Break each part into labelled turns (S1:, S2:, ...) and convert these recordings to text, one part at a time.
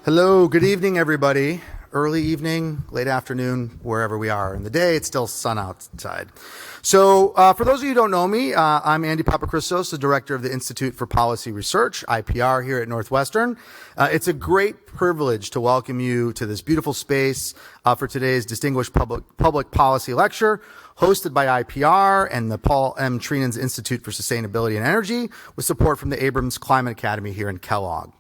S1: Hello, good evening, everybody. Early evening, late afternoon, wherever we are in the day, it's still sun outside. So for those of you who don't know me, I'm Andy Papachristos, the director of the Institute for Policy Research, IPR, here at Northwestern. It's a great privilege to welcome you to this beautiful space for today's distinguished public policy lecture, hosted by IPR and the Paul M. Treenan's Institute for Sustainability and Energy, with support from the Abrams Climate Academy here in Kellogg.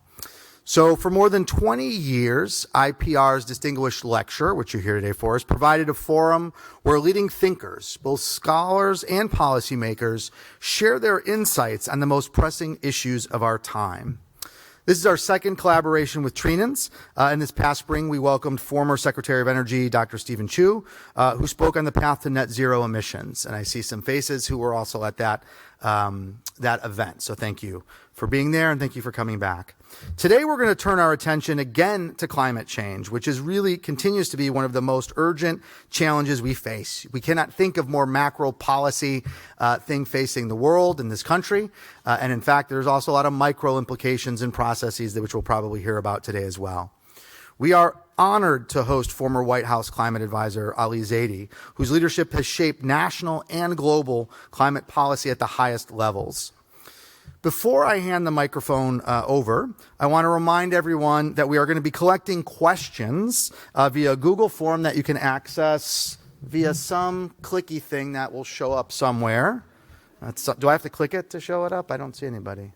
S1: So for more than 20 years, IPR's distinguished lecture, which you're here today for, has provided a forum where leading thinkers, both scholars and policymakers, share their insights on the most pressing issues of our time. This is our second collaboration with Treenan's. In this past spring, we welcomed former Secretary of Energy, Dr. Stephen Chu, who spoke on the path to net zero emissions. And I see some faces who were also at that event. So thank you for being there, and thank you for coming back. Today, we're going to turn our attention again to climate change, which continues to be one of the most urgent challenges we face. We cannot think of more macro policy thing facing the world in this country. And in fact, there's also a lot of micro implications and processes which we'll probably hear about today as well. We are honored to host former White House climate advisor Ali Zaidi, whose leadership has shaped national and global climate policy at the highest levels. Before I hand the microphone over, I want to remind everyone that we are going to be collecting questions via a Google form that you can access via some clicky thing that will show up somewhere. Do I have to click it to show it up? I don't see anybody.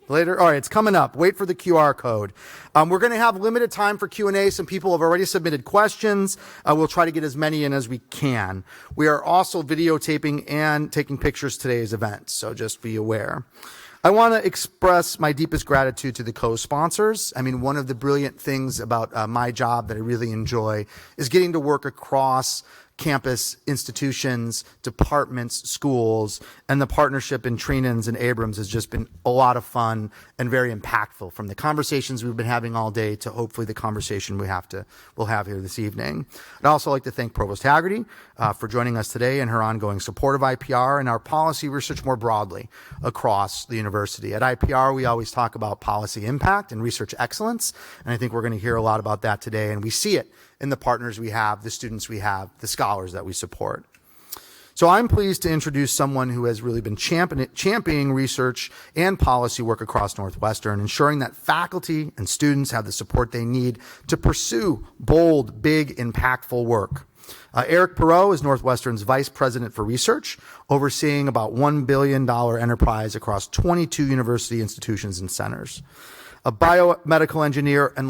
S1: Later? All right, it's coming up. Wait for the QR code. We're going to have limited time for Q&A. Some people have already submitted questions. We'll try to get as many in as we can. We are also videotaping and taking pictures today's event, so just be aware. I want to express my deepest gratitude to the co-sponsors. I mean, one of the brilliant things about my job that I really enjoy is getting to work across campus, institutions, departments, schools, and the partnership in Treenan's and Abrams has just been a lot of fun and very impactful, from the conversations we've been having all day to hopefully the conversation we'll have here this evening. I'd also like to thank Provost Haggerty for joining us today and her ongoing support of IPR and our policy research more broadly across the university. At IPR, we always talk about policy impact and research excellence, and I think we're going to hear a lot about that today, and we see it in the partners we have, the students we have, the scholars that we support. So I'm pleased to introduce someone who has really been championing research and policy work across Northwestern, ensuring that faculty and students have the support they need to pursue bold, big, impactful work. Eric Perot is Northwestern's Vice President for Research, overseeing about $1 billion enterprise across 22 university institutions and centers. A biomedical engineer and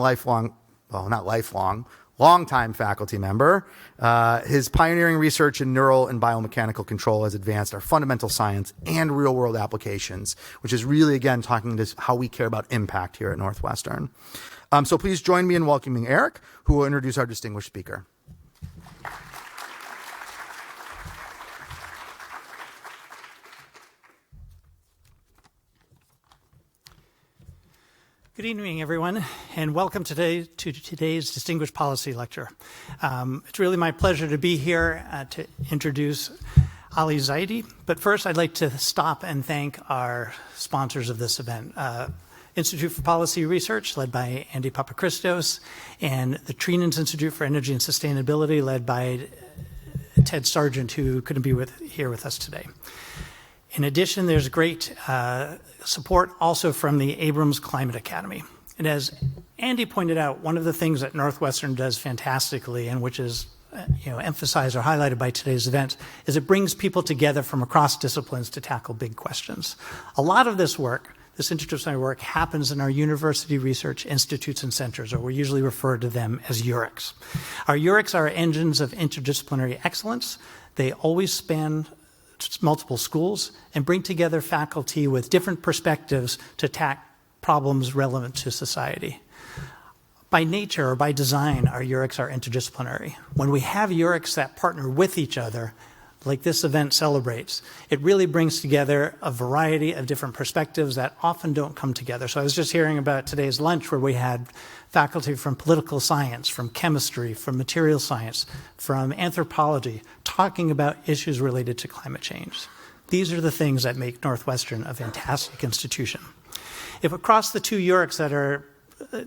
S1: longtime faculty member. His pioneering research in neural and biomechanical control has advanced our fundamental science and real-world applications, which is really, again, talking to how we care about impact here at Northwestern. So please join me in welcoming Eric, who will introduce our distinguished speaker.
S2: Good evening, everyone, and welcome to today's Distinguished Policy Lecture. It's really my pleasure to be here to introduce Ali Zaidi. But first, I'd like to stop and thank our sponsors of this event. Institute for Policy Research, led by Andy Papachristos, and the Treenan's Institute for Energy and Sustainability, led by Ted Sargent, who couldn't be here with us today. In addition, there's great support also from the Abrams Climate Academy. And as Andy pointed out, one of the things that Northwestern does fantastically, and which is emphasized or highlighted by today's event, is it brings people together from across disciplines to tackle big questions. A lot of this work, this interdisciplinary work, happens in our university research institutes and centers, or we usually refer to them as URICs. Our URICs are engines of interdisciplinary excellence. They always span multiple schools and bring together faculty with different perspectives to tackle problems relevant to society. By nature or by design, our URICs are interdisciplinary. When we have URICs that partner with each other, like this event celebrates, it really brings together a variety of different perspectives that often don't come together. So I was just hearing about today's lunch where we had faculty from political science, from chemistry, from material science, from anthropology, talking about issues related to climate change. These are the things that make Northwestern a fantastic institution. If across the two URICs that are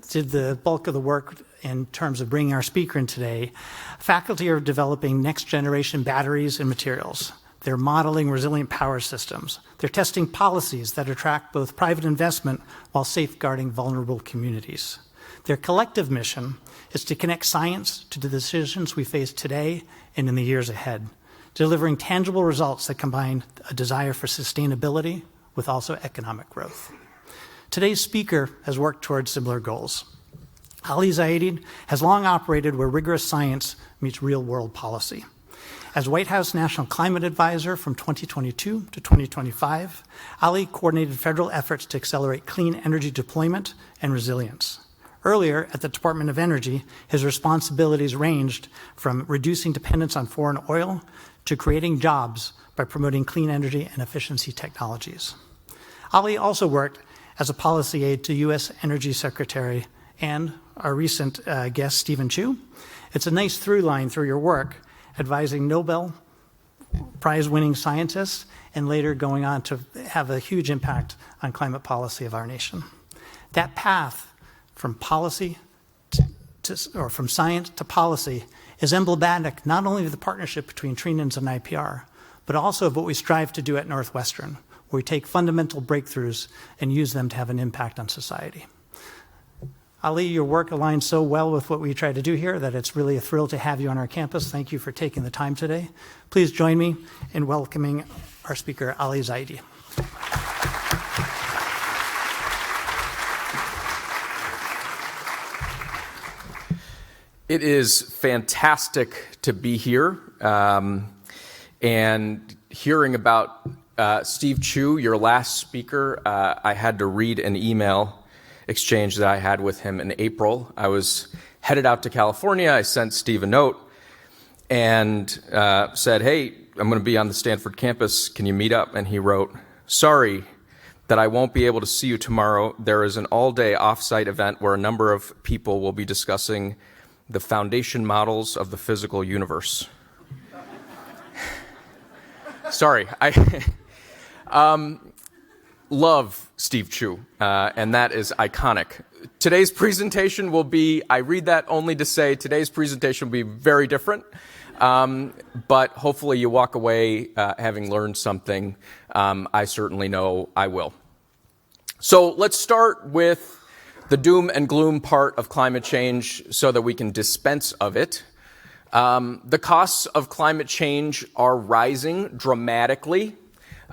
S2: did the bulk of the work in terms of bringing our speaker in today. Faculty are developing next-generation batteries and materials. They're modeling resilient power systems. They're testing policies that attract both private investment while safeguarding vulnerable communities. Their collective mission is to connect science to the decisions we face today and in the years ahead, delivering tangible results that combine a desire for sustainability with also economic growth. Today's speaker has worked towards similar goals. Ali Zaidi has long operated where rigorous science meets real-world policy. As White House National Climate Advisor from 2022 to 2025, Ali coordinated federal efforts to accelerate clean energy deployment and resilience. Earlier, at the Department of Energy, his responsibilities ranged from reducing dependence on foreign oil to creating jobs by promoting clean energy and efficiency technologies. Ali also worked as a policy aide to U.S. Energy Secretary and our recent guest, Stephen Chu. It's a nice through line through your work, advising Nobel Prize-winning scientists and later going on to have a huge impact on climate policy of our nation. That path from policy or from science to policy is emblematic not only of the partnership between Trinans and IPR, but also of what we strive to do at Northwestern, where we take fundamental breakthroughs and use them to have an impact on society. Ali, your work aligns so well with what we try to do here that it's really a thrill to have you on our campus. Thank you for taking the time today. Please join me in welcoming our speaker, Ali Zaidi.
S3: It is fantastic to be here and hearing about Steve Chu, your last speaker. I had to read an email exchange that I had with him in April. I was headed out to California. I sent Steve a note and said, hey, I'm going to be on the Stanford campus. Can you meet up? And he wrote, sorry that I won't be able to see you tomorrow. There is an all-day off-site event where a number of people will be discussing the foundation models of the physical universe. Sorry, I love Steve Chu, and that is iconic. Today's presentation will be, I read that only to say today's presentation will be very different, but hopefully you walk away having learned something. I certainly know I will. So let's start with the doom and gloom part of climate change so that we can dispense of it. The costs of climate change are rising dramatically.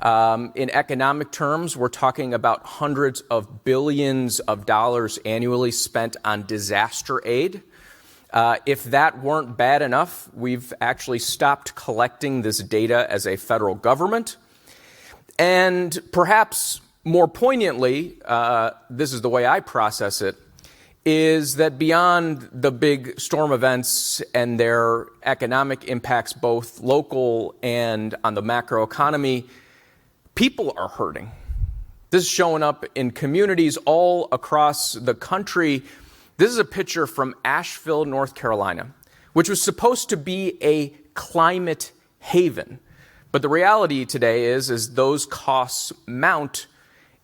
S3: In economic terms, we're talking about hundreds of billions of dollars annually spent on disaster aid. If that weren't bad enough, we've actually stopped collecting this data as a federal government. And perhaps more poignantly, this is the way I process it, is that beyond the big storm events and their economic impacts, both local and on the macroeconomy, people are hurting. This is showing up in communities all across the country. This is a picture from Asheville, North Carolina, which was supposed to be a climate haven. But the reality today is those costs mount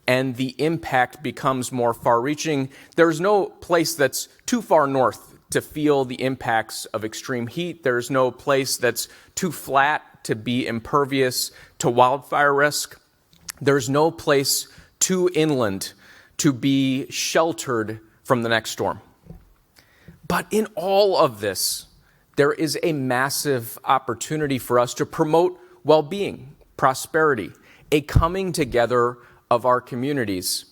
S3: and the impact becomes more far-reaching. There's no place that's too far north to feel the impacts of extreme heat. There's no place that's too flat to be impervious to wildfire risk. There's no place too inland to be sheltered from the next storm. But in all of this, there is a massive opportunity for us to promote well-being, prosperity, a coming together of our communities.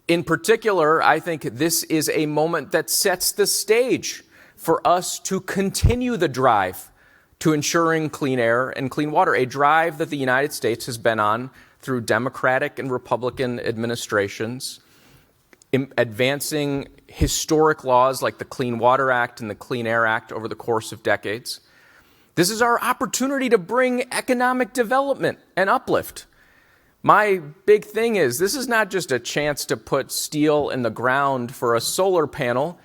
S3: In particular, I think this is a moment that sets the stage for us to continue the drive to ensuring clean air and clean water, a drive that the United States has been on through Democratic and Republican administrations, advancing historic laws like the Clean Water Act and the Clean Air Act over the course of decades. This is our opportunity to bring economic development and uplift. My big thing is this is not just a chance to put steel in the ground for a solar panel.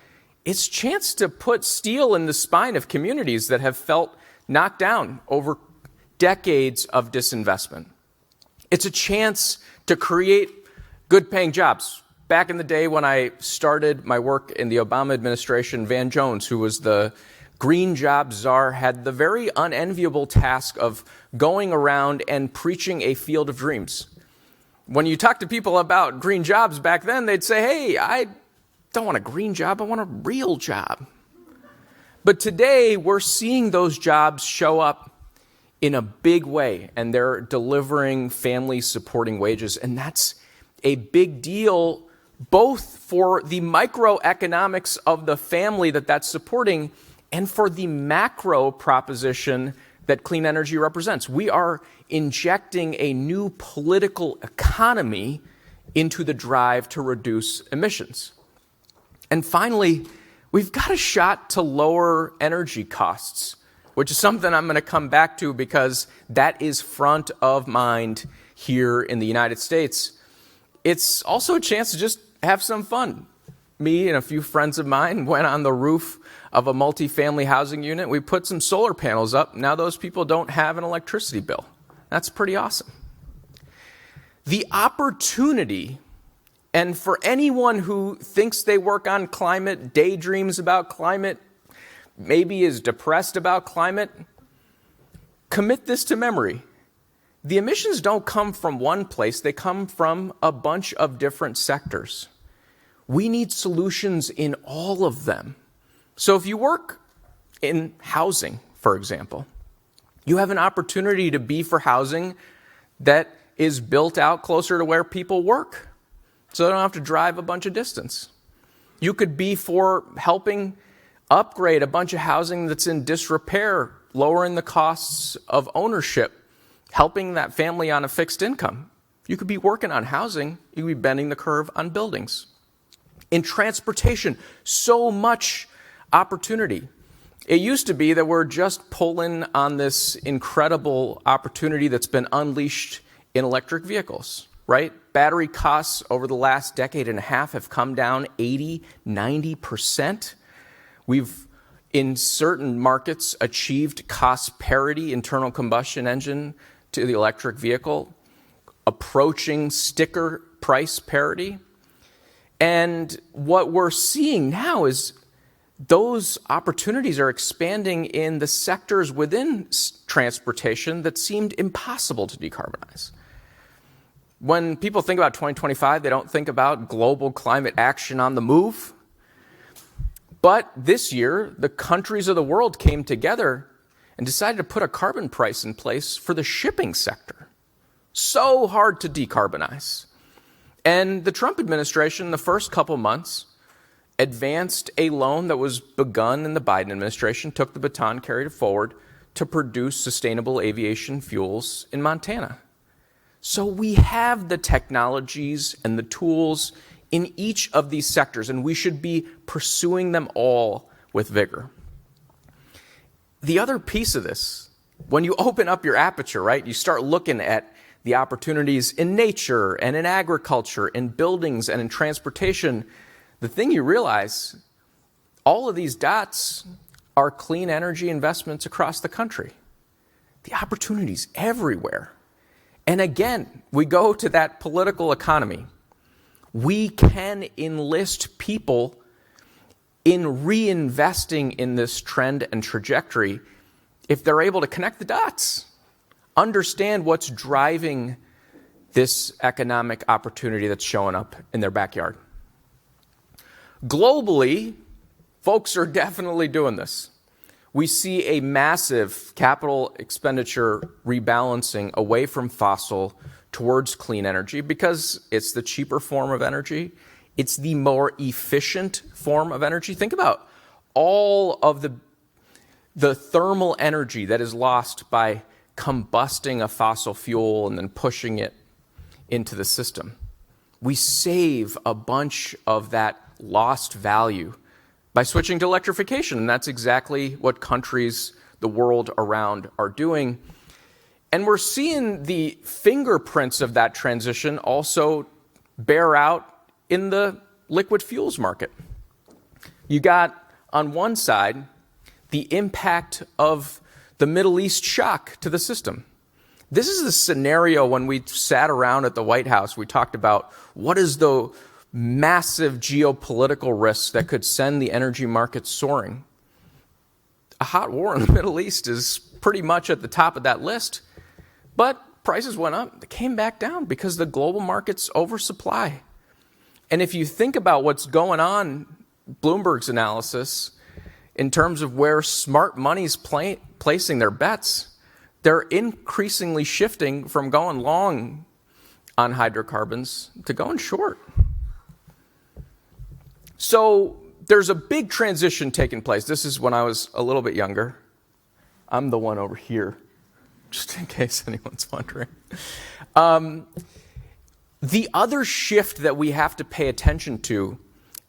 S3: It's a chance to put steel in the spine of communities that have felt knocked down over decades of disinvestment. It's a chance to create good-paying jobs, back in the day when I started my work in the Obama administration, Van Jones, who was the green jobs czar, had the very unenviable task of going around and preaching a field of dreams. When you talk to people about green jobs back then, they'd say, hey, I don't want a green job, I want a real job. But today, we're seeing those jobs show up in a big way, and they're delivering family-supporting wages, and that's a big deal both for the microeconomics of the family that's supporting and for the macro proposition that clean energy represents. We are injecting a new political economy into the drive to reduce emissions. And finally, we've got a shot to lower energy costs, which is something I'm going to come back to because that is front of mind here in the United States. It's also a chance to just have some fun. Me and a few friends of mine went on the roof of a multifamily housing unit. We put some solar panels up. Now those people don't have an electricity bill. That's pretty awesome. The opportunity, and for anyone who thinks they work on climate, daydreams about climate, maybe is depressed about climate, commit this to memory. The emissions don't come from one place, they come from a bunch of different sectors. We need solutions in all of them. So if you work in housing, for example, you have an opportunity to be for housing that is built out closer to where people work, so they don't have to drive a bunch of distance. You could be for helping upgrade a bunch of housing that's in disrepair, lowering the costs of ownership, helping that family on a fixed income. You could be working on housing, you could be bending the curve on buildings. In transportation, so much opportunity. It used to be that we're just pulling on this incredible opportunity that's been unleashed in electric vehicles, right? Battery costs over the last decade and a half have come down 80, 90%. We've, in certain markets, achieved cost parity internal combustion engine to the electric vehicle, approaching sticker price parity. And what we're seeing now is those opportunities are expanding in the sectors within transportation that seemed impossible to decarbonize. When people think about 2025, they don't think about global climate action on the move. But this year, the countries of the world came together and decided to put a carbon price in place for the shipping sector. So hard to decarbonize. And the Trump administration, the first couple months, advanced a loan that was begun in the Biden administration, took the baton, carried it forward to produce sustainable aviation fuels in Montana. So we have the technologies and the tools in each of these sectors, and we should be pursuing them all with vigor. The other piece of this, when you open up your aperture, right, you start looking at the opportunities in nature and in agriculture, in buildings and in transportation, the thing you realize, all of these dots are clean energy investments across the country. The opportunities everywhere. And again, we go to that political economy. We can enlist people in reinvesting in this trend and trajectory if they're able to connect the dots, understand what's driving this economic opportunity that's showing up in their backyard. Globally, folks are definitely doing this. We see a massive capital expenditure rebalancing away from fossil towards clean energy because it's the cheaper form of energy. It's the more efficient form of energy. Think about all of the thermal energy that is lost by combusting a fossil fuel and then pushing it into the system. We save a bunch of that lost value by switching to electrification, and that's exactly what countries the world around are doing. And we're seeing the fingerprints of that transition also bear out in the liquid fuels market. You got, on one side, the impact of the Middle East shock to the system. This is a scenario when we sat around at the White House, we talked about what is the massive geopolitical risks that could send the energy markets soaring. A hot war in the Middle East is pretty much at the top of that list. But prices went up. They came back down because the global markets oversupply. And if you think about what's going on, Bloomberg's analysis, in terms of where smart money's placing their bets, they're increasingly shifting from going long on hydrocarbons to going short. So there's a big transition taking place. This is when I was a little bit younger. I'm the one over here, just in case anyone's wondering. The other shift that we have to pay attention to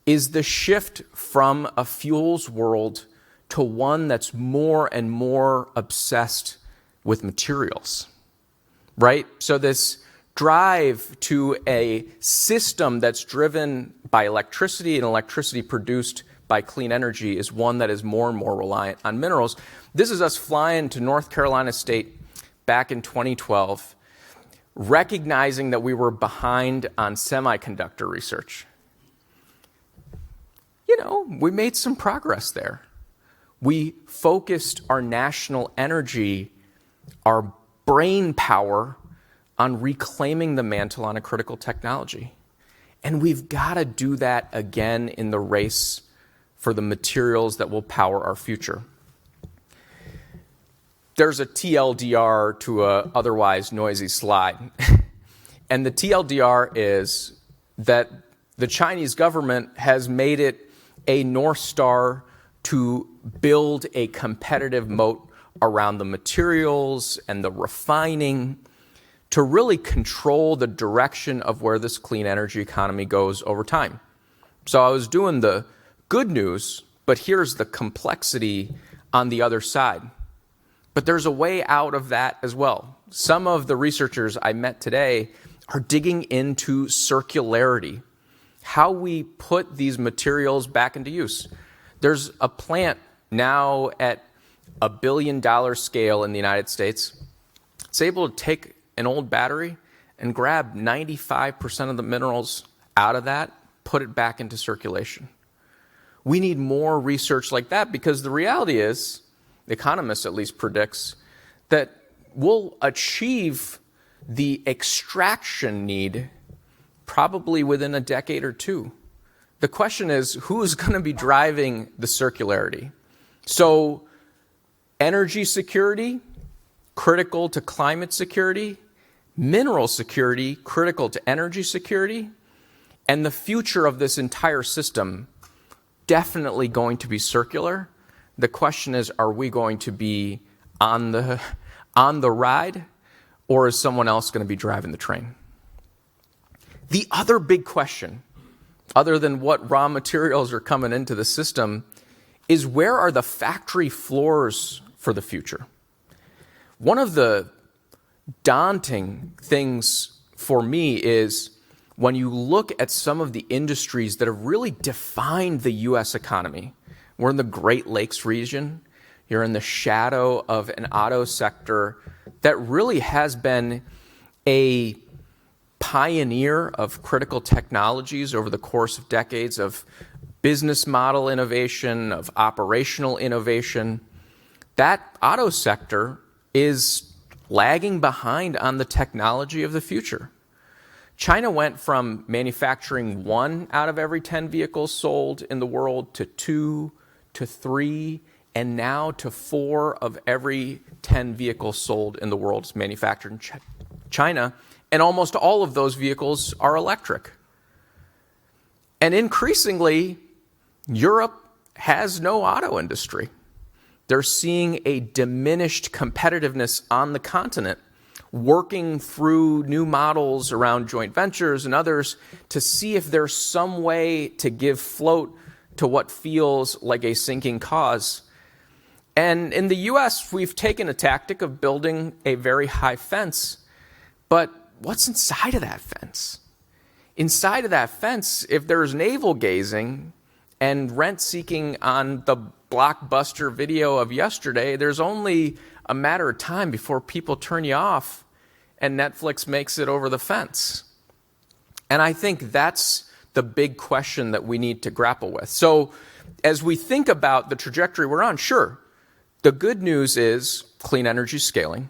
S3: is the shift from a fuels world to one that's more and more obsessed with materials, right? So this drive to a system that's driven by electricity and electricity produced by clean energy is one that is more and more reliant on minerals. This is us flying to North Carolina State back in 2012, recognizing that we were behind on semiconductor research. We made some progress there. We focused our national energy, our brain power, on reclaiming the mantle on a critical technology. And we've got to do that again in the race for the materials that will power our future. There's a TLDR to a otherwise noisy slide. And the TLDR is that the Chinese government has made it a North Star to build a competitive moat around the materials and the refining to really control the direction of where this clean energy economy goes over time. So I was doing the good news, but here's the complexity on the other side. But there's a way out of that as well. Some of the researchers I met today are digging into circularity, how we put these materials back into use. There's a plant now at $1 billion scale in the United States. It's able to take an old battery and grab 95% of the minerals out of that, put it back into circulation. We need more research like that because the reality is, the economist at least predicts, that we'll achieve the extraction need probably within a decade or two. The question is, who's going to be driving the circularity? So, energy security, critical to climate security, mineral security, critical to energy security, and the future of this entire system definitely going to be circular. The question is, are we going to be on the ride, or is someone else going to be driving the train? The other big question, other than what raw materials are coming into the system, is where are the factory floors for the future? One of the daunting things for me is when you look at some of the industries that have really defined the U.S. economy. We're in the Great Lakes region. You're in the shadow of an auto sector that really has been a pioneer of critical technologies over the course of decades of business model innovation, of operational innovation. That auto sector is lagging behind on the technology of the future. China went from manufacturing 1 out of every 10 vehicles sold in the world to 2 to 3, and now to 4 of every 10 vehicles sold in the world is manufactured in China, and almost all of those vehicles are electric. And increasingly, Europe has no auto industry. They're seeing a diminished competitiveness on the continent, working through new models around joint ventures and others to see if there's some way to give float to what feels like a sinking cause. And in the US, we've taken a tactic of building a very high fence, but what's inside of that fence? Inside of that fence, if there's navel gazing and rent seeking on the blockbuster video of yesterday, there's only a matter of time before people turn you off and Netflix makes it over the fence. And I think that's the big question that we need to grapple with. So as we think about the trajectory we're on, sure, the good news is clean energy scaling.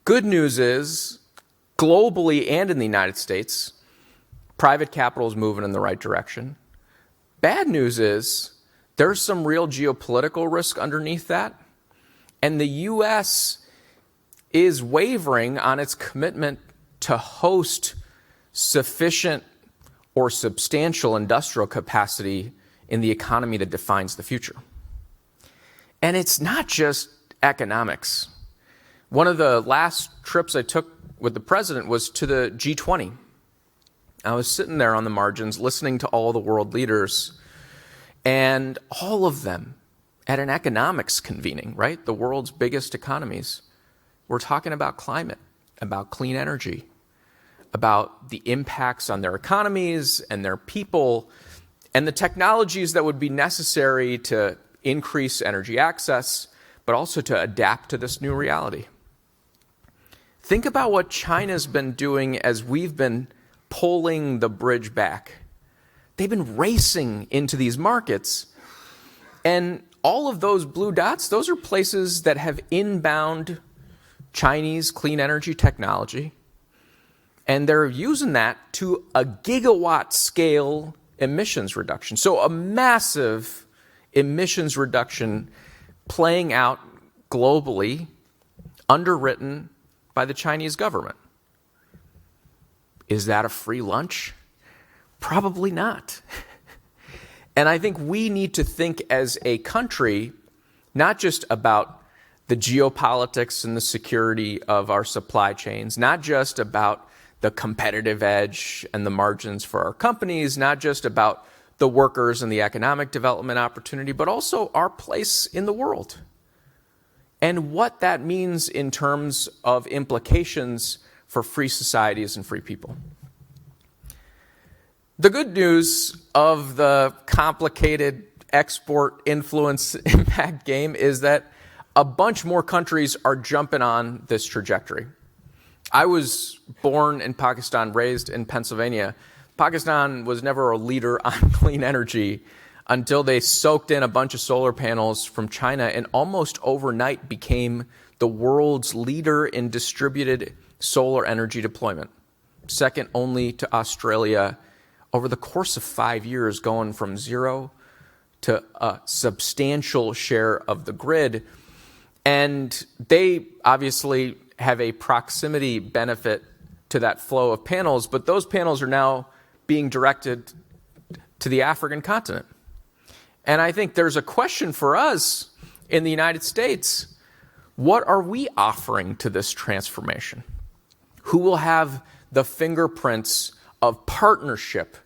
S3: Good news is globally and in the United States, private capital is moving in the right direction. Bad news is there's some real geopolitical risk underneath that. And the U.S. is wavering on its commitment to host sufficient or substantial industrial capacity in the economy that defines the future. And it's not just economics. One of the last trips I took with the president was to the G20. I was sitting there on the margins listening to all the world leaders, and all of them at an economics convening, right? The world's biggest economies. We're talking about climate, about clean energy, about the impacts on their economies and their people, and the technologies that would be necessary to increase energy access, but also to adapt to this new reality. Think about what China's been doing as we've been pulling the bridge back. They've been racing into these markets, and all of those blue dots, those are places that have inbound Chinese clean energy technology, and they're using that to a gigawatt scale emissions reduction. So a massive emissions reduction playing out globally, underwritten by the Chinese government. Is that a free lunch? Probably not. And I think we need to think as a country, not just about the geopolitics and the security of our supply chains, not just about the competitive edge and the margins for our companies, not just about the workers and the economic development opportunity, but also our place in the world and what that means in terms of implications for free societies and free people. The good news of the complicated export influence impact game is that a bunch more countries are jumping on this trajectory. I was born in Pakistan, raised in Pennsylvania. Pakistan was never a leader on clean energy until they soaked in a bunch of solar panels from China and almost overnight became the world's leader in distributed solar energy deployment, second only to Australia over the course of 5 years, going from zero to a substantial share of the grid. And they obviously have a proximity benefit to that flow of panels, but those panels are now being directed to the African continent. And I think there's a question for us in the United States. What are we offering to this transformation? Who will have the fingerprints of partnership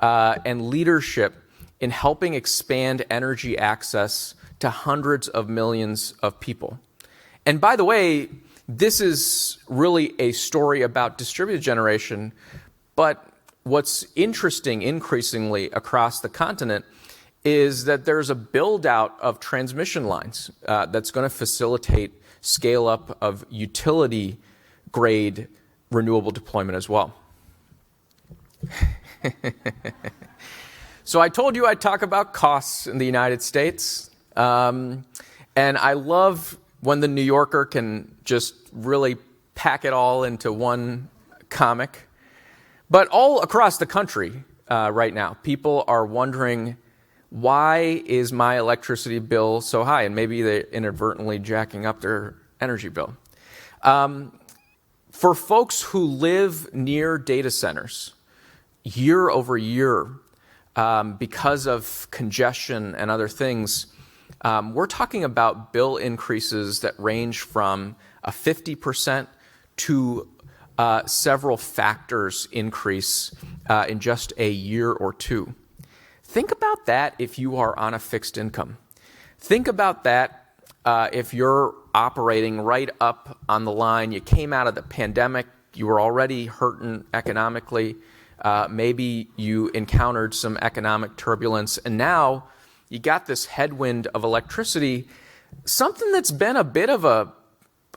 S3: and leadership in helping expand energy access to hundreds of millions of people? And by the way, this is really a story about distributed generation, but what's interesting increasingly across the continent is that there's a build-out of transmission lines that's going to facilitate scale-up of utility-grade renewable deployment as well. So I told you I'd talk about costs in the United States, and I love when the New Yorker can just really pack it all into one comic. But all across the country right now, people are wondering, why is my electricity bill so high? And maybe they're inadvertently jacking up their energy bill. For folks who live near data centers, year over year, because of congestion and other things, we're talking about bill increases that range from a 50% to several factors increase in just a year or two. Think about that if you are on a fixed income. Think about that if you're operating right up on the line. You came out of the pandemic. You were already hurting economically. Maybe you encountered some economic turbulence, and now you got this headwind of electricity, something that's been a bit of a,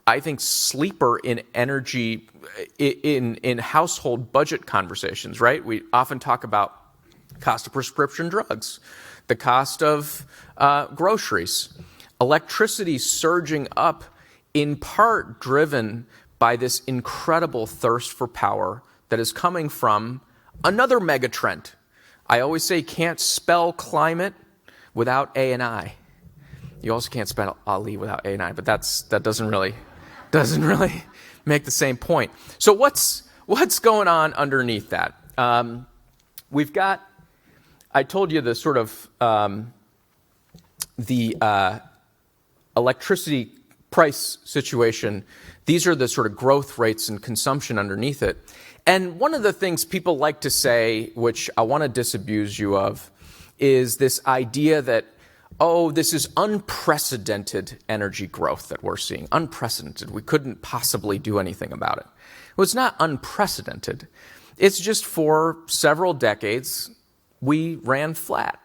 S3: I think, sleeper in energy, in household budget conversations, right? We often talk about cost of prescription drugs, the cost of groceries, electricity surging up, in part driven by this incredible thirst for power that is coming from another megatrend. I always say can't spell climate without A and I. You also can't spell Ali without A and I, but that doesn't really make the same point. So what's going on underneath that? We've got, I told you the sort of the electricity price situation. These are the sort of growth rates and consumption underneath it. And one of the things people like to say, which I want to disabuse you of, is this idea that, oh, this is unprecedented energy growth that we're seeing. Unprecedented. We couldn't possibly do anything about it. Well, it's not unprecedented. It's just for several decades, we ran flat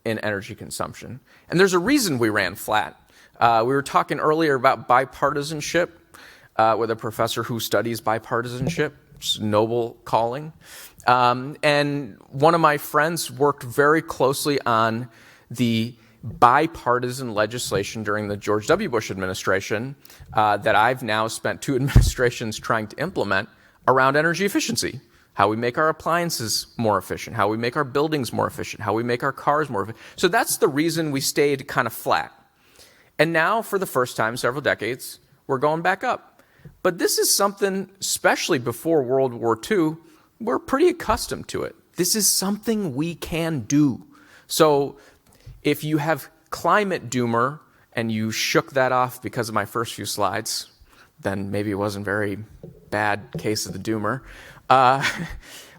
S3: in energy consumption. And there's a reason we ran flat. We were talking earlier about bipartisanship with a professor who studies bipartisanship. It's a noble calling. And one of my friends worked very closely on the bipartisan legislation during the George W. Bush administration that I've now spent 2 administrations trying to implement around energy efficiency. How we make our appliances more efficient, how we make our buildings more efficient, how we make our cars more efficient. So that's the reason we stayed kind of flat. And now, for the first time in several decades, we're going back up. But this is something, especially before World War II, we're pretty accustomed to it. This is something we can do. So if you have climate doomer and you shook that off because of my first few slides, then maybe it wasn't a very bad case of the doomer.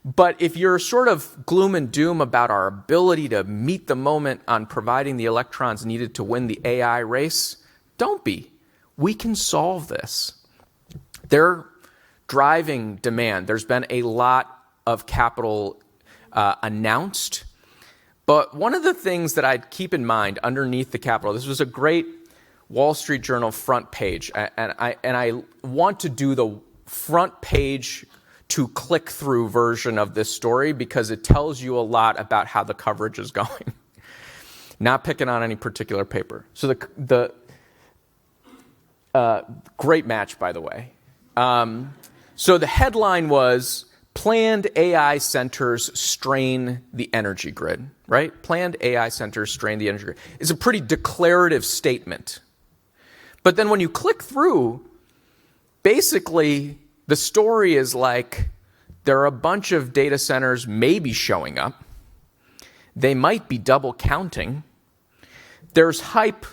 S3: But if you're sort of gloom and doom about our ability to meet the moment on providing the electrons needed to win the AI race, don't be. We can solve this. They're driving demand. There's been a lot of capital announced. But one of the things that I'd keep in mind underneath the capital, this was a great Wall Street Journal front page, and I want to do the front page to click through version of this story because it tells you a lot about how the coverage is going. Not picking on any particular paper. So the great match, by the way. So the headline was, planned AI centers strain the energy grid, right? Planned AI centers strain the energy grid. It's a pretty declarative statement. But then when you click through, basically the story is like there are a bunch of data centers maybe showing up. They might be double counting. There's hype.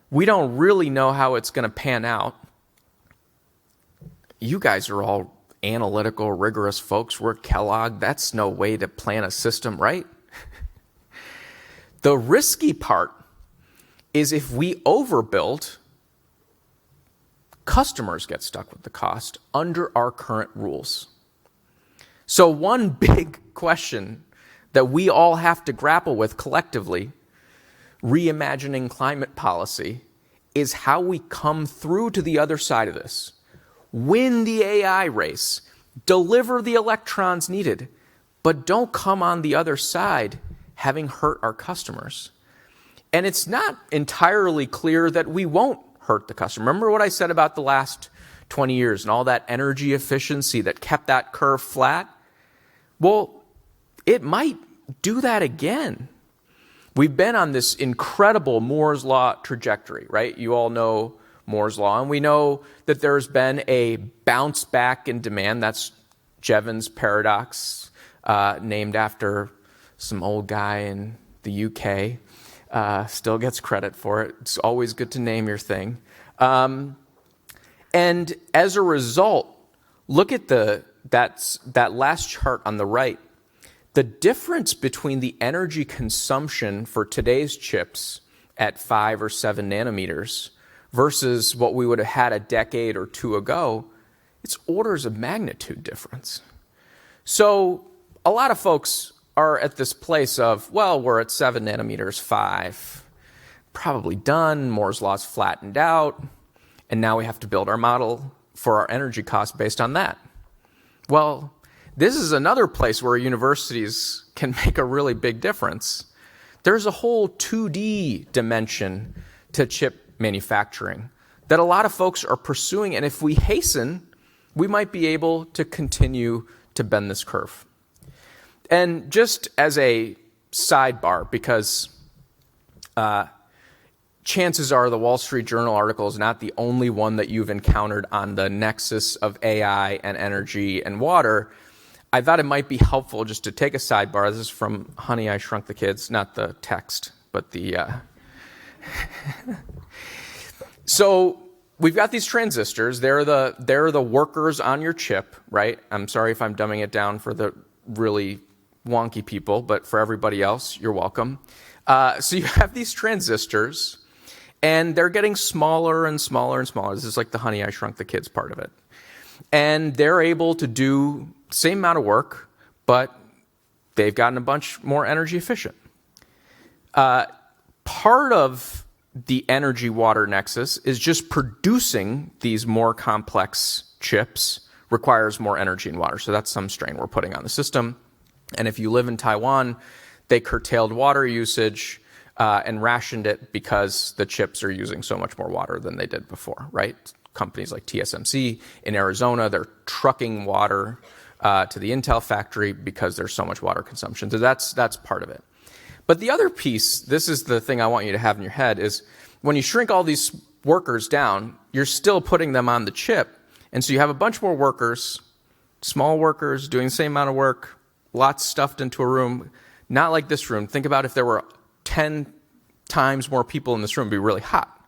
S3: We don't really know how it's going to pan out. You guys are all analytical, rigorous folks. We're at Kellogg. That's no way to plan a system, right? The risky part is if we overbuild, customers get stuck with the cost under our current rules. So one big question that we all have to grapple with collectively, reimagining climate policy, is how we come through to the other side of this. Win the AI race, deliver the electrons needed, but don't come on the other side having hurt our customers. And it's not entirely clear that we won't hurt the customer. Remember what I said about the last 20 years and all that energy efficiency that kept that curve flat? Well, it might do that again. We've been on this incredible Moore's Law trajectory, right? You all know Moore's Law, and we know that there's been a bounce back in demand. That's Jevons paradox, named after some old guy in the UK. Still gets credit for it. It's always good to name your thing. And as a result, look at that last chart on the right. The difference between the energy consumption for today's chips at 5 or 7 nanometers versus what we would have had a decade or two ago, it's orders of magnitude difference. So a lot of folks are at this place of, well, we're at 7 nanometers, 5, probably done, Moore's Law's flattened out, and now we have to build our model for our energy costs based on that. Well, this is another place where universities can make a really big difference. There's a whole 2D dimension to chip manufacturing that a lot of folks are pursuing, and if we hasten, we might be able to continue to bend this curve. And just as a sidebar, because chances are the Wall Street Journal article is not the only one that you've encountered on the nexus of AI and energy and water, I thought it might be helpful just to take a sidebar. This is from Honey, I Shrunk the Kids, not the text, but the... So we've got these transistors. They're the workers on your chip, right? I'm sorry if I'm dumbing it down for the really wonky people, but for everybody else, you're welcome. So you have these transistors, and they're getting smaller and smaller and smaller. This is like the Honey, I Shrunk the Kids part of it. And they're able to do the same amount of work, but they've gotten a bunch more energy efficient. Part of the energy-water nexus is just producing these more complex chips requires more energy and water. So that's some strain we're putting on the system. And if you live in Taiwan, they curtailed water usage and rationed it because the chips are using so much more water than they did before, right? Companies like TSMC in Arizona, they're trucking water to the Intel factory because there's so much water consumption. So that's part of it. But the other piece, this is the thing I want you to have in your head, is when you shrink all these workers down, you're still putting them on the chip. And so you have a bunch more workers, small workers doing the same amount of work, lots stuffed into a room, not like this room. Think about if there were 10 times more people in this room, it'd be really hot.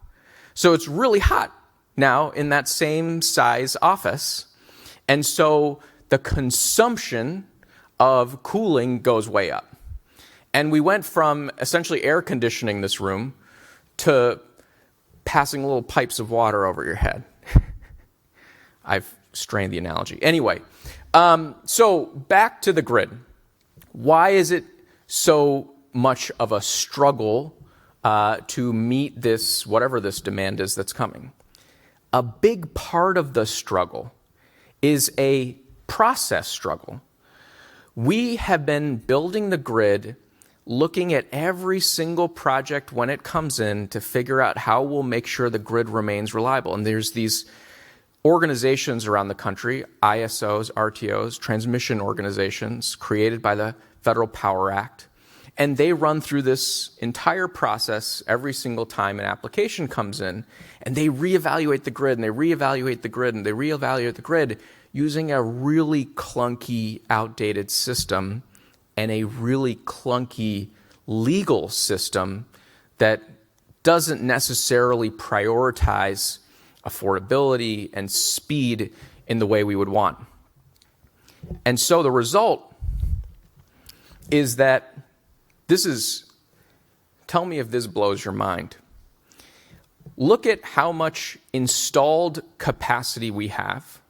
S3: So it's really hot now in that same size office. And so the consumption of cooling goes way up. And we went from essentially air conditioning this room to passing little pipes of water over your head. I've strained the analogy. Anyway, so back to the grid. Why is it so much of a struggle to meet this, whatever this demand is that's coming? A big part of the struggle is a process struggle. We have been building the grid, looking at every single project when it comes in to figure out how we'll make sure the grid remains reliable. And there's these organizations around the country, ISOs, RTOs, transmission organizations created by the Federal Power Act. And they run through this entire process every single time an application comes in, and they reevaluate the grid, and they reevaluate the grid, and they reevaluate the grid using a really clunky, outdated system and a really clunky legal system that doesn't necessarily prioritize affordability and speed in the way we would want. And so the result is that tell me if this blows your mind. Look at how much installed capacity we have,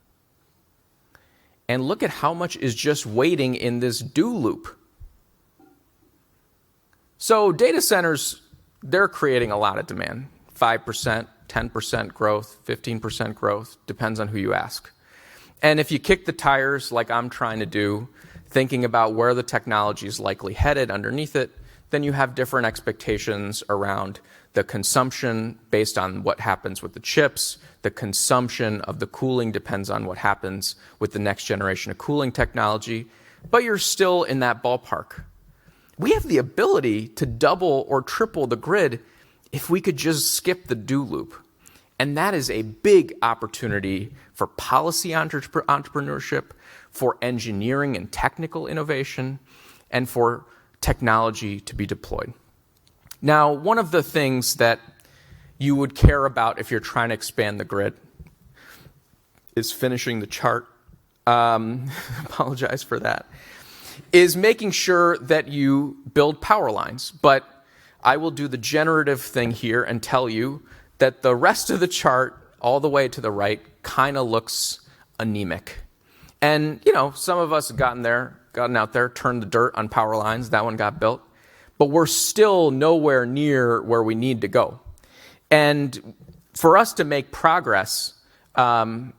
S3: and look at how much is just waiting in this do loop. So data centers, they're creating a lot of demand. 5%, 10% growth, 15% growth, depends on who you ask. And if you kick the tires like I'm trying to do, thinking about where the technology is likely headed underneath it, then you have different expectations around the consumption based on what happens with the chips. The consumption of the cooling depends on what happens with the next generation of cooling technology, but you're still in that ballpark. We have the ability to double or triple the grid if we could just skip the do loop. And that is a big opportunity for policy entrepreneurship, for engineering and technical innovation, and for technology to be deployed. Now, one of the things that you would care about if you're trying to expand the grid is finishing the chart. Apologize for that. Is making sure that you build power lines. But I will do the generative thing here and tell you that the rest of the chart, all the way to the right, kind of looks anemic. And, some of us have gotten out there, turned the dirt on power lines. That one got built. But we're still nowhere near where we need to go. And for us to make progress, what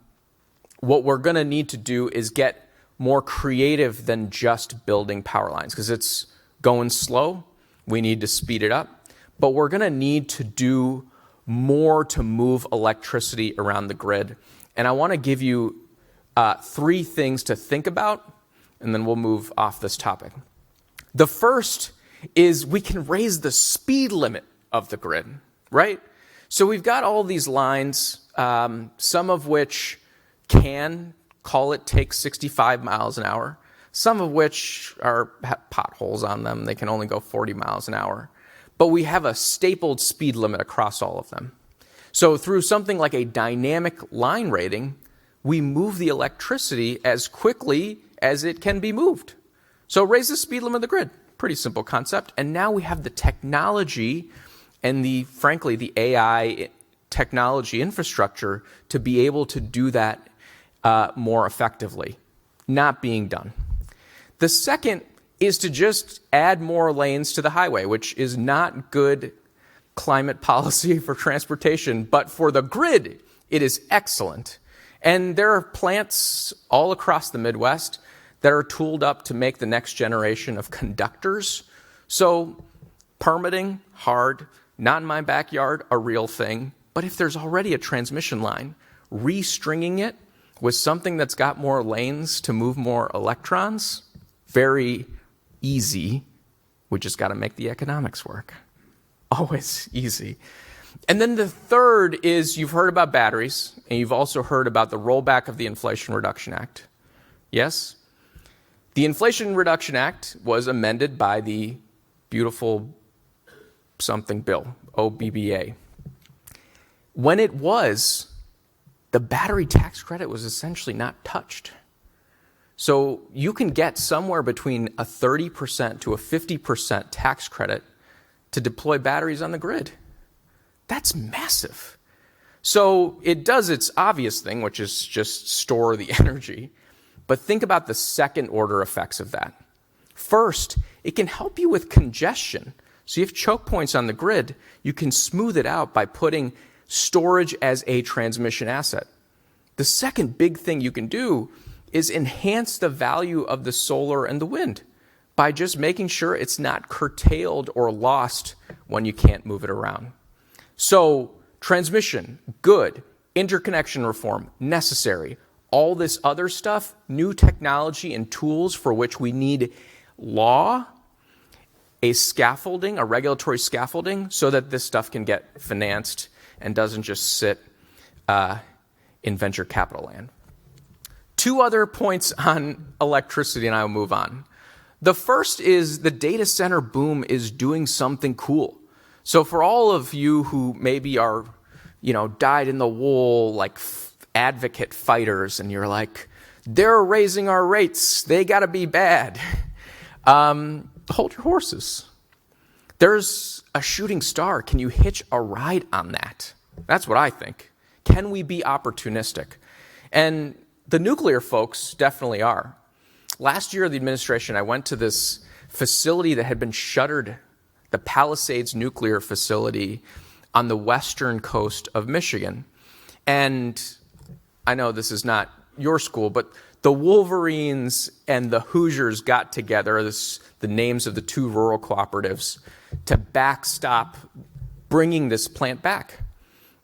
S3: we're going to need to do is get more creative than just building power lines, because it's going slow. We need to speed it up. But we're going to need to do more to move electricity around the grid. And I want to give you 3 things to think about, and then we'll move off this topic. The first is we can raise the speed limit of the grid, right? So we've got all these lines, some of which can, call it, take 65 miles an hour, some of which have potholes on them. They can only go 40 miles an hour. But we have a stapled speed limit across all of them. So through something like a dynamic line rating, we move the electricity as quickly as it can be moved. So raise the speed limit of the grid. Pretty simple concept. And now we have the technology and frankly, the AI technology infrastructure to be able to do that more effectively. Not being done. The second is to just add more lanes to the highway, which is not good climate policy for transportation, but for the grid, it is excellent. And there are plants all across the Midwest that are tooled up to make the next generation of conductors. So permitting, hard, not in my backyard, a real thing. But if there's already a transmission line, restringing it with something that's got more lanes to move more electrons, very easy. We just got to make the economics work. Always easy. And then the third is you've heard about batteries, and you've also heard about the rollback of the Inflation Reduction Act. Yes? The Inflation Reduction Act was amended by the beautiful something bill, OBBA. When it was, the battery tax credit was essentially not touched. So you can get somewhere between a 30% to a 50% tax credit to deploy batteries on the grid. That's massive. So it does its obvious thing, which is just store the energy. But think about the second order effects of that. First, it can help you with congestion. So you have choke points on the grid. You can smooth it out by putting storage as a transmission asset. The second big thing you can do is enhance the value of the solar and the wind by just making sure it's not curtailed or lost when you can't move it around. So transmission, good. Interconnection reform, necessary. All this other stuff, new technology and tools for which we need law, a scaffolding, a regulatory scaffolding, so that this stuff can get financed and doesn't just sit in venture capital land. 2 other points on electricity, and I will move on. The first is the data center boom is doing something cool. So for all of you who maybe are, dyed in the wool, like advocate fighters, and you're like, they're raising our rates, they gotta be bad. Hold your horses. There's a shooting star. Can you hitch a ride on that? That's what I think. Can we be opportunistic? And the nuclear folks definitely are. Last year, the administration, I went to this facility that had been shuttered, the Palisades nuclear facility on the western coast of Michigan. And I know this is not your school, but the Wolverines and the Hoosiers got together, the names of the 2 rural cooperatives, to backstop bringing this plant back.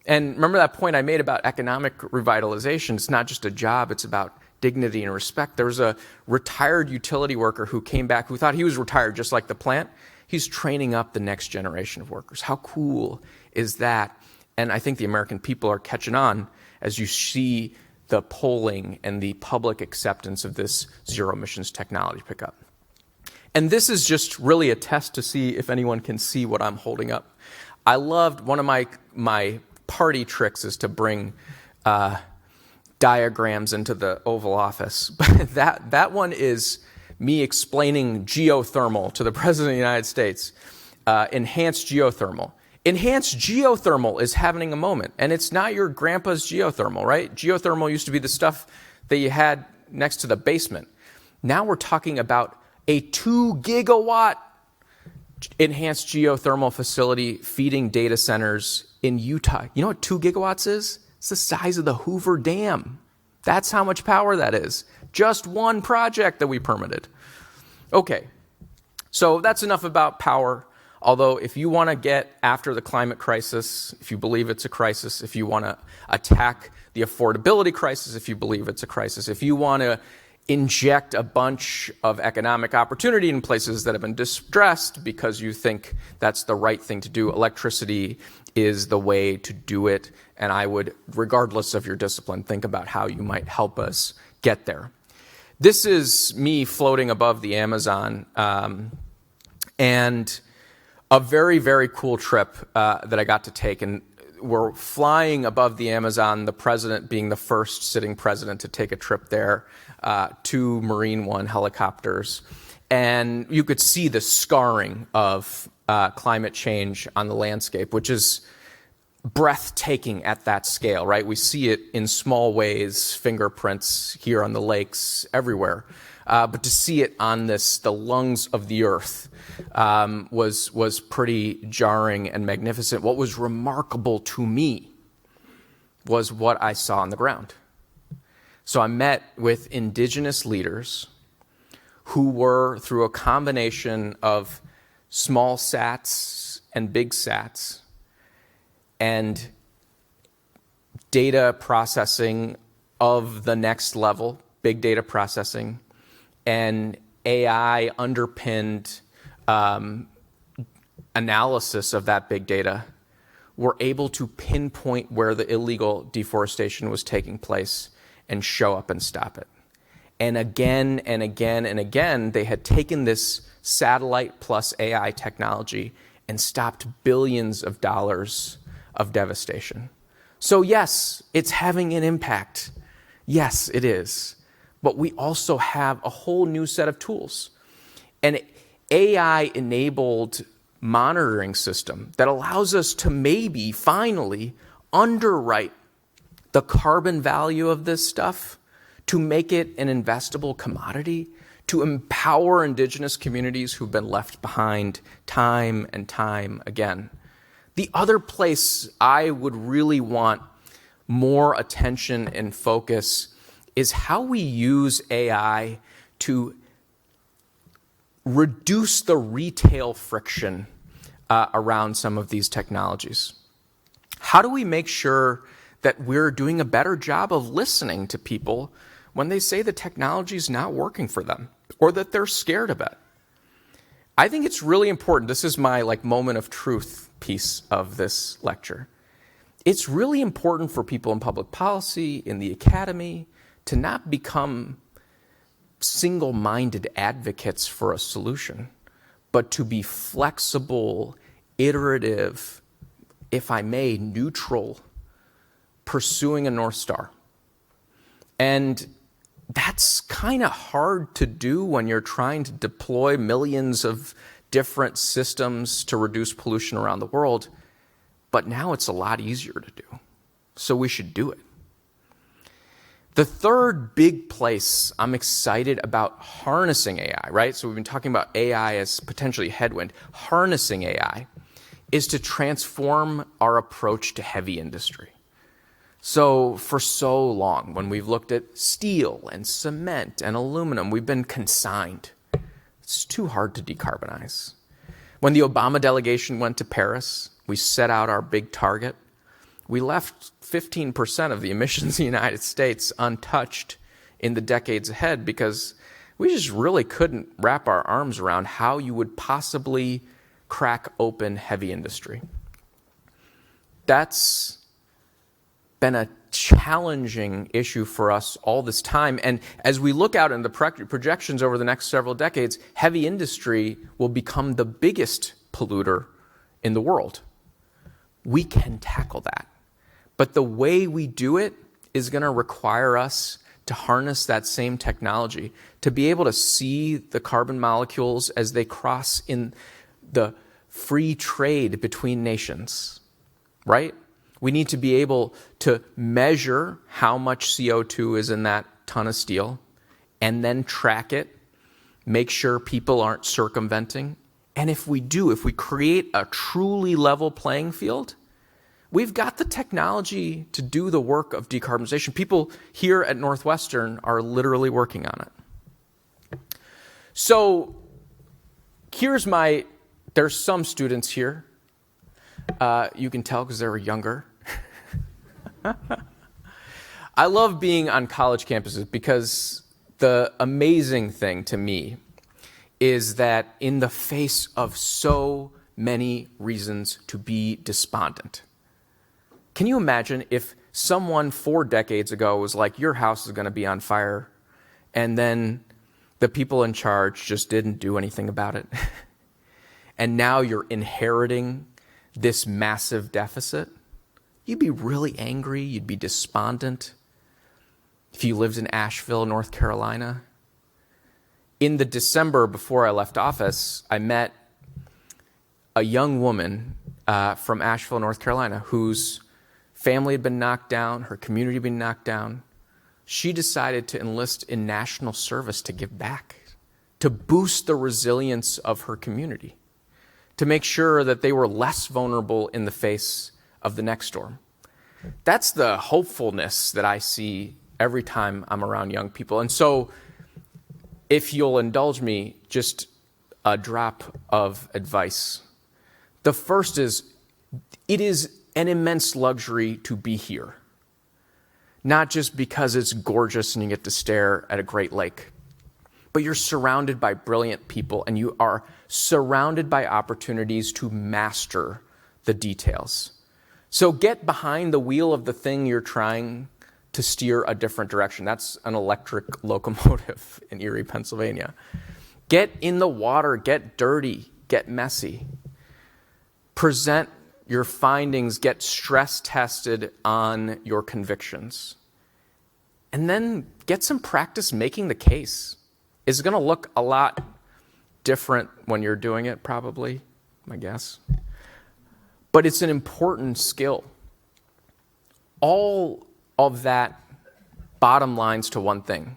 S3: And remember that point I made about economic revitalization? It's not just a job, it's about dignity and respect. There was a retired utility worker who came back who thought he was retired just like the plant. He's training up the next generation of workers. How cool is that? And I think the American people are catching on as you see the polling and the public acceptance of this zero emissions technology pick up. And this is just really a test to see if anyone can see what I'm holding up. I loved one of my party tricks is to bring diagrams into the Oval Office. But that one is me explaining geothermal to the President of the United States. Enhanced geothermal. Enhanced geothermal is having a moment, and it's not your grandpa's geothermal, right? Geothermal used to be the stuff that you had next to the basement. Now we're talking about a 2 gigawatt enhanced geothermal facility feeding data centers in Utah. You know what 2 gigawatts is? It's the size of the Hoover Dam. That's how much power that is. Just one project that we permitted. Okay, so that's enough about power. Although if you want to get after the climate crisis, if you believe it's a crisis, if you want to attack the affordability crisis, if you believe it's a crisis, if you want to inject a bunch of economic opportunity in places that have been distressed because you think that's the right thing to do, electricity is the way to do it. And I would, regardless of your discipline, think about how you might help us get there. This is me floating above the Amazon, and a very, very cool trip that I got to take. And we're flying above the Amazon, the president being the first sitting president to take a trip there, 2 Marine One helicopters. And you could see the scarring of climate change on the landscape, which is breathtaking at that scale, right? We see it in small ways, fingerprints here on the lakes, everywhere. But to see it on the lungs of the earth was pretty jarring and magnificent. What was remarkable to me was what I saw on the ground. So I met with indigenous leaders who were, through a combination of small sats and big sats, and data processing of the next level, big data processing, and AI underpinned analysis of that big data, were able to pinpoint where the illegal deforestation was taking place and show up and stop it. And again and again and again, they had taken this satellite plus AI technology and stopped billions of dollars of devastation. So yes, it's having an impact. Yes, it is. But we also have a whole new set of tools. An AI-enabled monitoring system that allows us to maybe finally underwrite the carbon value of this stuff to make it an investable commodity, to empower indigenous communities who've been left behind time and time again. The other place I would really want more attention and focus is how we use AI to reduce the retail friction around some of these technologies. How do we make sure that we're doing a better job of listening to people when they say the technology is not working for them or that they're scared of it? I think it's really important. This is my moment of truth piece of this lecture. It's really important for people in public policy, in the academy, to not become single-minded advocates for a solution, but to be flexible, iterative, if I may, neutral, pursuing a North Star. And that's kind of hard to do when you're trying to deploy millions of different systems to reduce pollution around the world. But now it's a lot easier to do. So we should do it. The third big place I'm excited about harnessing AI, right? So we've been talking about AI as potentially a headwind. Harnessing AI is to transform our approach to heavy industry. So for so long, when we've looked at steel and cement and aluminum, we've been consigned. It's too hard to decarbonize. When the Obama delegation went to Paris, we set out our big target. We left 15% of the emissions in the United States untouched in the decades ahead because we just really couldn't wrap our arms around how you would possibly crack open heavy industry. That's been a challenging issue for us all this time. And as we look out in the projections over the next several decades, heavy industry will become the biggest polluter in the world. We can tackle that. But the way we do it is going to require us to harness that same technology, to be able to see the carbon molecules as they cross in the free trade between nations, right? We need to be able to measure how much CO2 is in that ton of steel and then track it, make sure people aren't circumventing. And if we do, if we create a truly level playing field, We've got the technology to do the work of decarbonization. People here at Northwestern are literally working on it. So there's some students here. You can tell because they were younger. I love being on college campuses because the amazing thing to me is that in the face of so many reasons to be despondent, can you imagine if someone 4 decades ago was like, your house is going to be on fire, and then the people in charge just didn't do anything about it? And now you're inheriting this massive deficit? You'd be really angry. You'd be despondent. If you lived in Asheville, North Carolina. In the December before I left office, I met a young woman from Asheville, North Carolina, whose family had been knocked down, her community had been knocked down. She decided to enlist in national service to give back, to boost the resilience of her community, to make sure that they were less vulnerable in the face of the next storm. That's the hopefulness that I see every time I'm around young people. And so, if you'll indulge me, just a drop of advice. The first is, it is an immense luxury to be here. Not just because it's gorgeous and you get to stare at a great lake, but you're surrounded by brilliant people and you are surrounded by opportunities to master the details. So get behind the wheel of the thing you're trying to steer a different direction. That's an electric locomotive in Erie, Pennsylvania. Get in the water, get dirty, get messy. Present your findings, get stress tested on your convictions. And then get some practice making the case. It's going to look a lot different when you're doing it, probably, my guess. But it's an important skill. All of that bottom lines to one thing.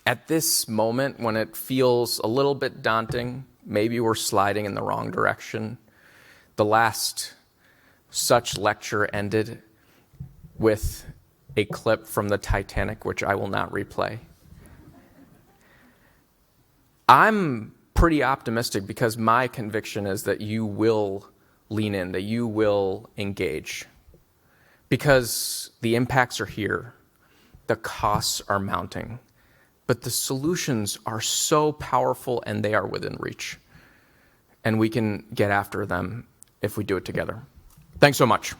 S3: At this moment, when it feels a little bit daunting, maybe we're sliding in the wrong direction. The last such lecture ended with a clip from the Titanic, which I will not replay. I'm pretty optimistic because my conviction is that you will lean in, that you will engage. Because the impacts are here, the costs are mounting, but the solutions are so powerful and they are within reach. And we can get after them if we do it together. Thanks so much.